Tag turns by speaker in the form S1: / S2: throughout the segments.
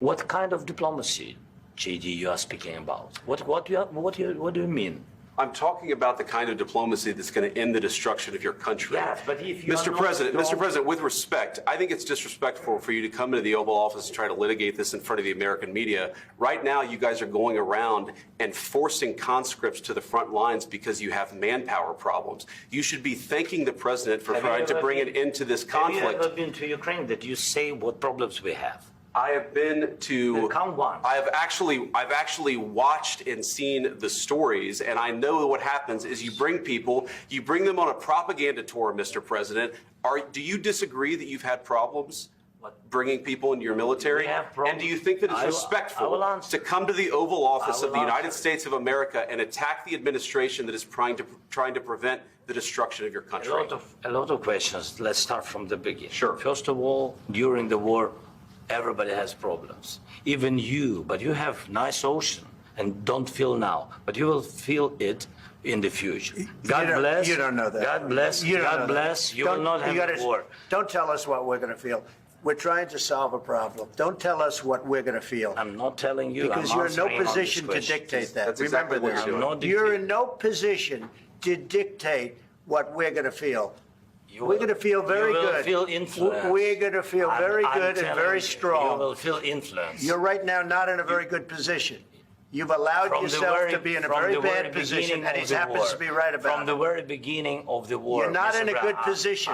S1: What kind of diplomacy, JD, you are speaking about? What do you mean?
S2: I'm talking about the kind of diplomacy that's going to end the destruction of your country.
S1: Yes, but if you
S2: Mr. President, with respect, I think it's disrespectful for you to come into the Oval Office and try to litigate this in front of the American media. Right now, you guys are going around and forcing conscripts to the front lines because you have manpower problems. You should be thanking the president for trying to bring an end to this conflict.
S1: Have you ever been to Ukraine that you say what problems we have?
S2: I have been to.
S1: Count once.
S2: I've actually watched and seen the stories, and I know what happens is you bring them on a propaganda tour, Mr. President. Do you disagree that you've had problems bringing people into your military? And do you think that it's respectful to come to the Oval Office of the United States of America and attack the administration that is trying to prevent the destruction of your country?
S1: A lot of questions. Let's start from the beginning.
S2: Sure.
S1: First of all, during the war, everybody has problems, even you, but you have nice ocean and don't feel now, but you will feel it in the future. God bless.
S3: You don't know that.
S1: God bless. God bless. You will not have war.
S3: Don't tell us what we're going to feel. We're trying to solve a problem. Don't tell us what we're going to feel.
S1: I'm not telling you.
S3: Because you're in no position to dictate that.
S2: That's exactly
S3: Remember
S2: what you're doing.
S3: You're in no position to dictate what we're going to feel. We're going to feel very good.
S1: You will feel influenced.
S3: We're going to feel very good and very strong.
S1: You will feel influenced.
S3: You're right now not in a very good position. You've allowed yourself to be in a very bad position, and he happens to be right about it.
S1: From the very beginning of the war.
S3: You're not in a good position.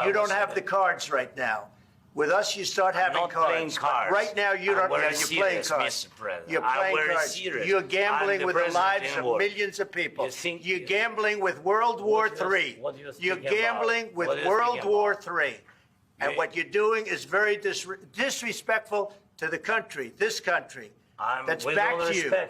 S3: You don't have the cards right now. With us, you start having cards. Right now, you don't. You're playing cards. You're playing cards. You're gambling with the lives of millions of people. You're gambling with World War III. You're gambling with World War III. And what you're doing is very disrespectful to the country, this country, that's back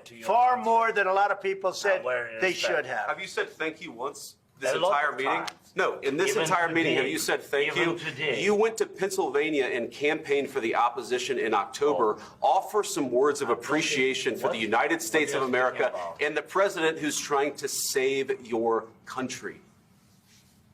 S3: to you, far more than a lot of people said they should have.
S2: Have you said thank you once this entire meeting? No, in this entire meeting, have you said thank you? You went to Pennsylvania and campaigned for the opposition in October. Offer some words of appreciation for the United States of America and the president who's trying to save your country.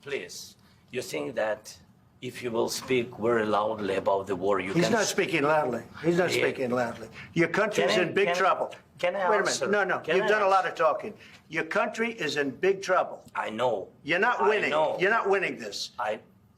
S1: Please, you think that if you will speak very loudly about the war, you can...
S3: He's not speaking loudly. He's not speaking loudly. Your country's in big trouble.
S1: Can I answer?
S3: Wait a minute. No. You've done a lot of talking. Your country is in big trouble.
S1: I know.
S3: You're not winning. You're not winning this.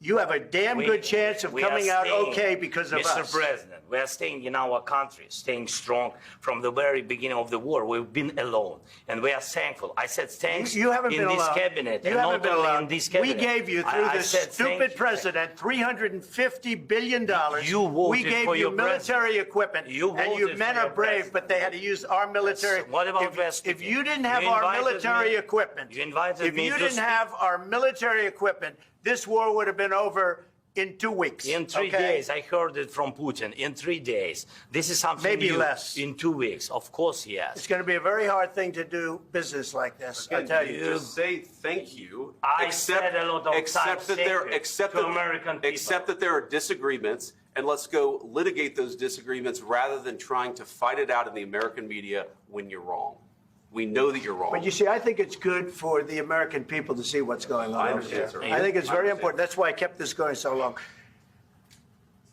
S3: You have a damn good chance of coming out okay because of us.
S1: Mr. President, we are staying in our country, staying strong from the very beginning of the war. We've been alone, and we are thankful. I said thanks
S3: you haven't been
S1: in this
S3: alone.
S1: cabinet,
S3: you
S1: and
S3: haven't
S1: not
S3: been
S1: only
S3: alone.
S1: in this cabinet.
S3: We gave you, through this stupid president, $350 billion.
S1: You voted
S3: we gave
S1: for
S3: you
S1: your
S3: military equipment, and your men are brave, but they had to use our military.
S1: What about
S3: if you didn't have our military equipment, if you didn't have our military equipment, this war would have been over in 2 weeks.
S1: In 3 days. I heard it from Putin. In 3 days. This is something
S3: maybe
S1: new.
S3: Less.
S1: In 2 weeks. Of course, yes.
S3: It's going to be a very hard thing to do business like this. I tell you.
S2: Just say thank you.
S1: I said a lot of
S2: except that there are disagreements, and let's go litigate those disagreements rather than trying to fight it out in the American media when you're wrong. We know that you're wrong.
S3: But you see, I think it's good for the American people to see what's going on.
S2: I understand, sir.
S3: I think it's very important. That's why I kept this going so long.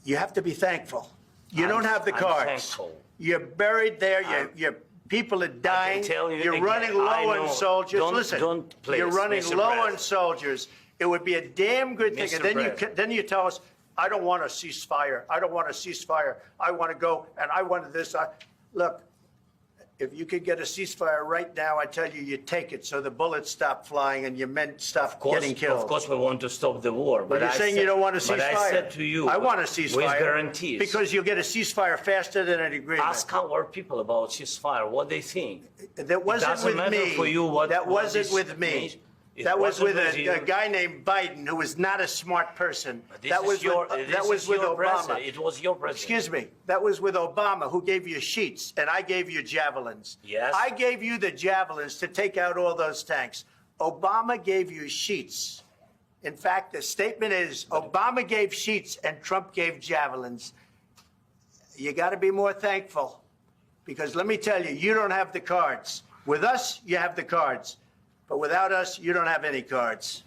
S3: You have to be thankful. You don't have the cards.
S1: Thankful.
S3: You're buried there. Your people are dying. You're running low on soldiers. Listen, you're running low on soldiers. It would be a damn good thing. And then you tell us, I don't want a ceasefire. I don't want a ceasefire. I want to go, and I want this. Look. If you could get a ceasefire right now, I tell you, you take it so the bullets stop flying and your men stop getting killed.
S1: Of course, we want to stop the war.
S3: But you're saying you don't want a ceasefire.
S1: But I said to you,
S3: I want a ceasefire.
S1: With guarantees.
S3: Because you'll get a ceasefire faster than an agreement.
S1: Ask our people about ceasefire, what they think.
S3: That wasn't with me. That wasn't with me. That was with a guy named Biden, who was not a smart person. That was with Obama.
S1: It was your president.
S3: Excuse me. That was with Obama, who gave you sheets, and I gave you javelins.
S1: Yes.
S3: I gave you the javelins to take out all those tanks. Obama gave you sheets. In fact, the statement is Obama gave sheets and Trump gave javelins. You got to be more thankful, because let me tell you, you don't have the cards. With us, you have the cards. But without us, you don't have any cards.